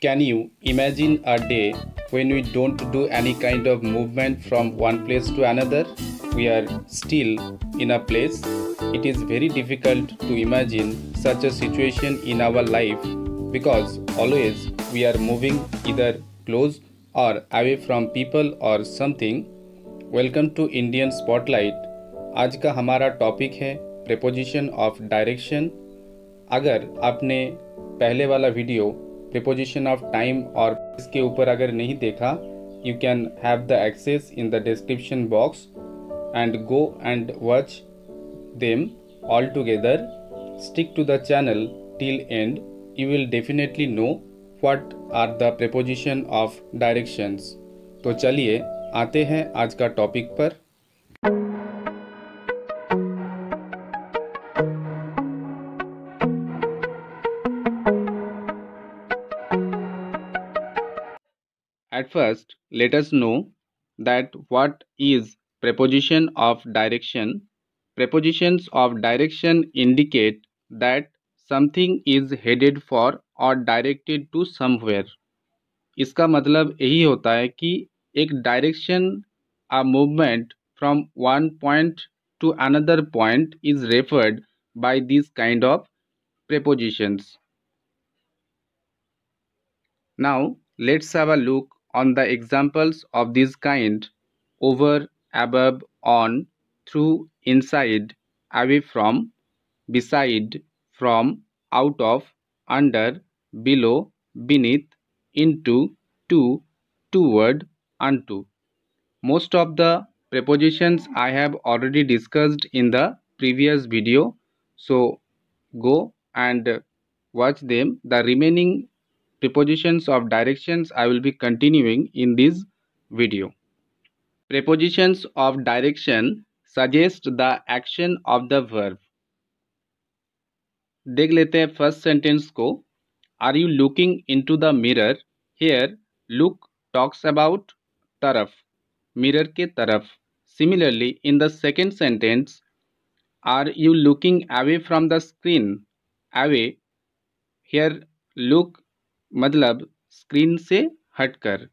Can you imagine a day when we don't do any kind of movement from one place to another? We are still in a place. It is very difficult to imagine such a situation in our life because always we are moving either close or away from people or something. Welcome to Indian spotlight. आज का हमारा topic है preposition of direction. अगर आपने पहले वाला video preposition of time और इसके ऊपर अगर नहीं देखा, you can have the access in the description box and go and watch them all together. Stick to the channel till end, you will definitely know what are the preposition of directions. तो चलिए आते हैं आज का topic पर। At first, let us know that what is preposition of direction. Prepositions of direction indicate that something is headed for or directed to somewhere. इसका मतलब यही होता है कि एक direction, a movement from one point to another point is referred by these kind of prepositions. Now let's have a look on the examples of this kind: over, above, on, through, inside, away from, beside, from, out of, under, below, beneath, into, to, toward, unto. Most of the prepositions I have already discussed in the previous video, so go and watch them. The remaining prepositions of directions I will be continuing in this video. Prepositions of direction suggest the action of the verb. देख लेते हैं first sentence को। Are you looking into the mirror? Here look talks about तरफ, mirror के तरफ। Similarly in the second sentence, are you looking away from the screen? Away, here look मतलब screen से हटकर।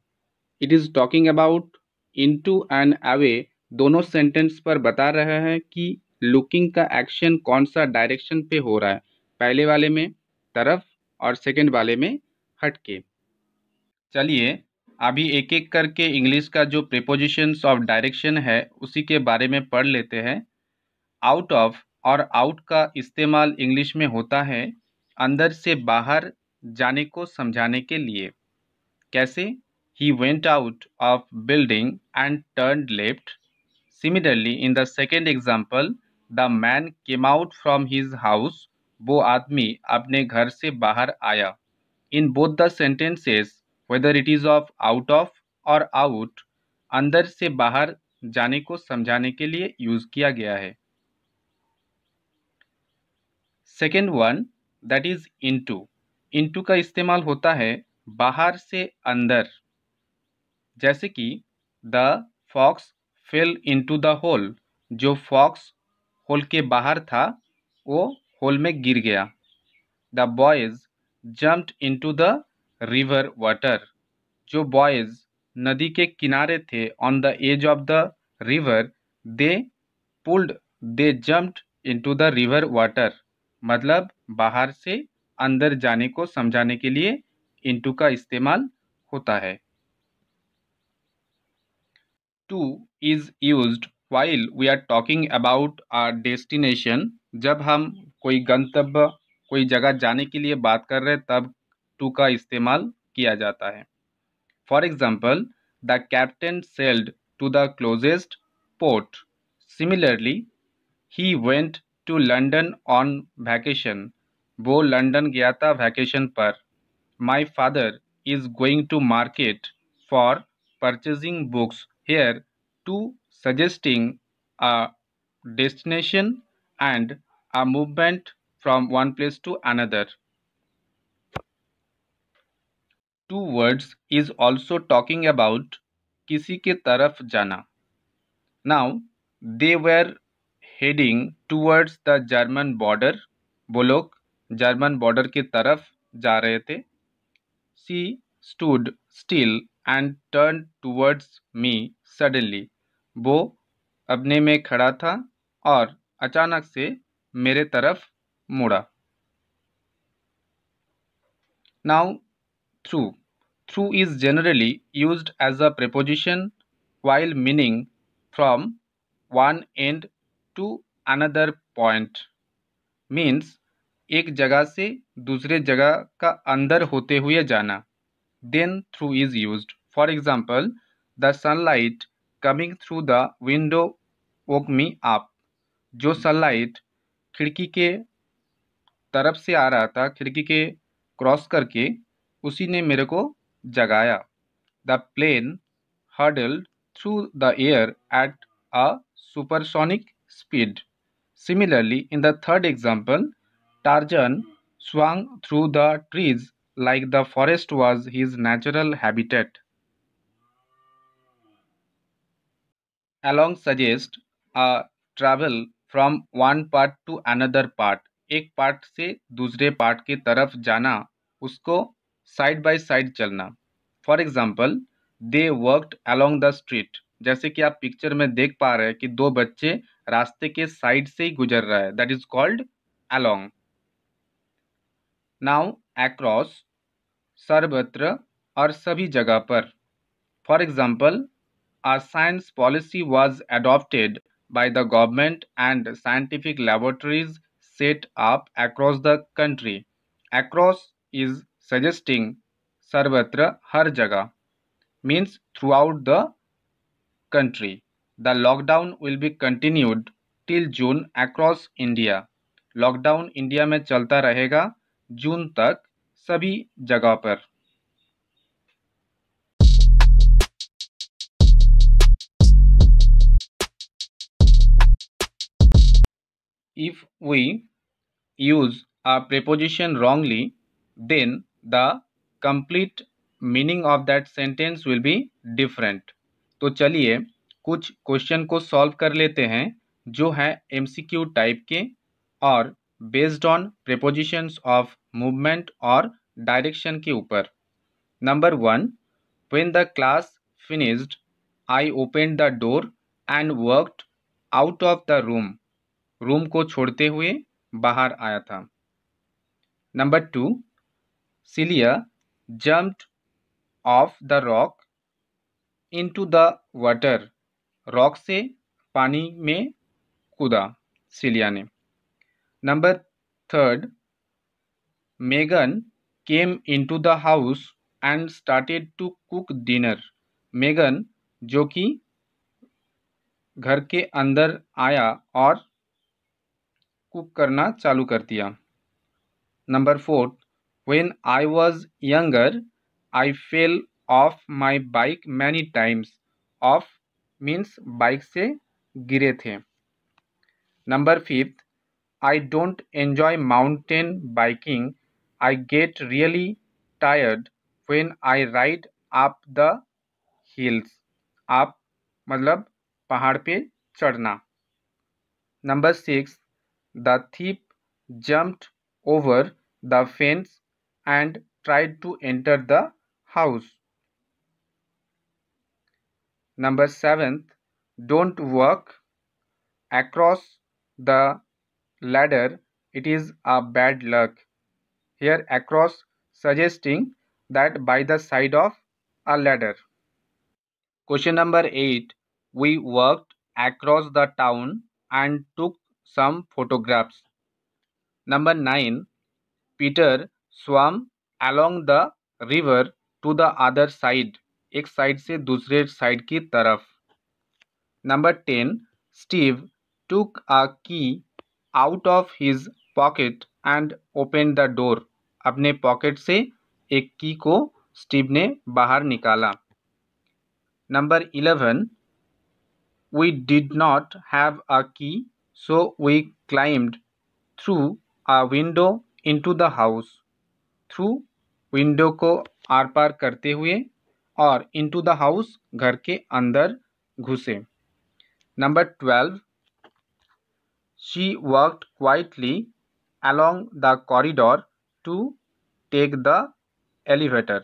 It is talking about into and away, दोनों sentence पर बता रहा है कि लुकिंग का एक्शन कौन सा डायरेक्शन पे हो रहा है, पहले वाले में तरफ और सेकंड वाले में हटके। चलिए अभी एक एक करके इंग्लिश का जो प्रीपोजिशंस ऑफ डायरेक्शन है उसी के बारे में पढ़ लेते हैं। आउट ऑफ और आउट का इस्तेमाल इंग्लिश में होता है अंदर से बाहर जाने को समझाने के लिए। कैसे? He went out of building and turned left. Similarly, in the second example, the man came out from his house. वो आदमी अपने घर से बाहर आया। In both the sentences, whether it is of or out, अंदर से बाहर जाने को समझाने के लिए यूज किया गया है। Second one, that is into. into का इस्तेमाल होता है बाहर से अंदर। जैसे कि the fox fell into the hole, जो फॉक्स होल के बाहर था वो होल में गिर गया। The boys jumped into the river water, जो बॉयज नदी के किनारे थे on the edge of the river, they jumped into the river water, मतलब बाहर से अंदर जाने को समझाने के लिए इनटू का इस्तेमाल होता है। To is used while we are talking about our destination. जब हम कोई गंतव्य, कोई जगह जाने के लिए बात कर रहे हैं तब to का इस्तेमाल किया जाता है। For example, the captain sailed to the closest port. Similarly, he went to London on vacation. वो लंदन गया था वैकेशन पर। My father is going to market for purchasing books. Here, to suggesting a destination and a movement from one place to another. Towards is also talking about किसी के तरफ जाना. Now, they were heading towards the German border. वो लोग German border की तरफ जा रहे थे। She stood still and turn towards me suddenly. वो अपने में खड़ा था और अचानक से मेरे तरफ मुड़ा. Now through. Through is generally used as a preposition while meaning from one end to another point. Means एक जगह से दूसरे जगह का अंदर होते हुए जाना. Then through is used. For example, the sunlight coming through the window woke me up. जो सनलाइट खिड़की के तरफ से आ रहा था, खिड़की के क्रॉस करके, उसी ने मेरे को जगाया. The plane hurtled through the air at a supersonic speed. Similarly, in the third example, Tarzan swung through the trees like the forest was his natural habitat. Along suggests a travel from one part to another part. एक part से दूसरे part की तरफ जाना, उसको side by side चलना. For example, they worked along the street. जैसे कि आप पिक्चर में देख पा रहे हैं कि दो बच्चे रास्ते के साइड से ही गुजर रहा है. That is called along. Now across, सर्वत्र और सभी जगह पर. For example, a science policy was adopted by the government and scientific laboratories set up across the country. Across is suggesting sarvatra, har jagah, means throughout the country. The lockdown will be continued till June across India. Lockdown India में चलता रहेगा जून तक सभी जगह पर. If we use a preposition wrongly, then the complete meaning of that sentence will be different. तो चलिए कुछ क्वेश्चन को सॉल्व कर लेते हैं जो है MCQ टाइप के और based on prepositions of movement और डायरेक्शन के ऊपर. Number 1, when the class finished, I opened the door and walked out of the room. Room को छोड़ते हुए बाहर आया था. Number 2, Celia jumped off the rock into the water. Rock से पानी में कूदा सिलिया ने. Number 3, Megan came into the house and started to cook dinner. Megan जो कि घर के अंदर आया और कुक करना चालू कर दिया. Number 4, when I was younger I fell of my bike many times. Of means bike से गिरे थे. Number 5, I don't enjoy mountain biking. I get really tired when I ride up the hills. आप मतलब पहाड़ पे चढ़ना. Number 6, the thief jumped over the fence and tried to enter the house. Number 7, don't walk across the ladder, it is a bad luck. Here across suggesting that by the side of a ladder. Question number 8, we walked across the town and took some photographs. Number 9, Peter swam along the river to the other side. एक side से दूसरे side की तरफ. Number 10, Steve took a key out of his pocket and opened the door. अपने pocket से एक की को स्टीव ने बाहर निकाला. Number 11, we did not have a key, so we climbed through a window into the house. Through window को are पार करते हुए और into the house घर के अंदर घुसे. Number 12, she walked quietly along the corridor to take the elevator.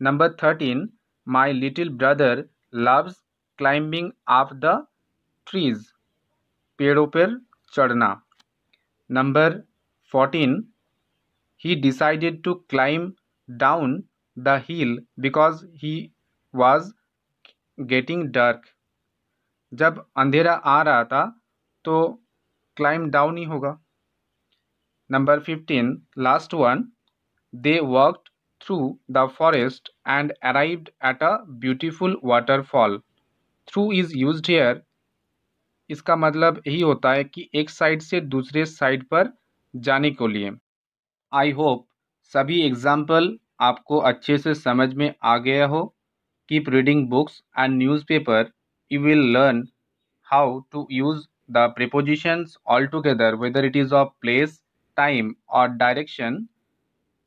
Number 13, my little brother loves climbing up the trees. पेड़ों पर चढ़ना. Number 14, he decided to climb down the hill because he was getting dark. जब अंधेरा आ रहा था तो climb down ही होगा. Number 15, last one, they walked through the forest and arrived at a beautiful waterfall. Through is used here. इसका मतलब यही होता है कि एक साइड से दूसरे साइड पर जाने के लिए. आई होप सभी एग्जाम्पल आपको अच्छे से समझ में आ गया हो. Keep reading books and newspaper. You will learn how to use the prepositions altogether, whether it is of place, time or direction.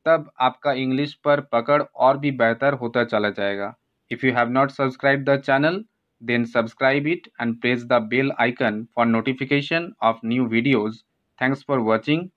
तब आपका इंग्लिश पर पकड़ और भी बेहतर होता चला जाएगा. If you have not subscribed the channel, then subscribe it and press the bell icon for notification of new videos. Thanks for watching.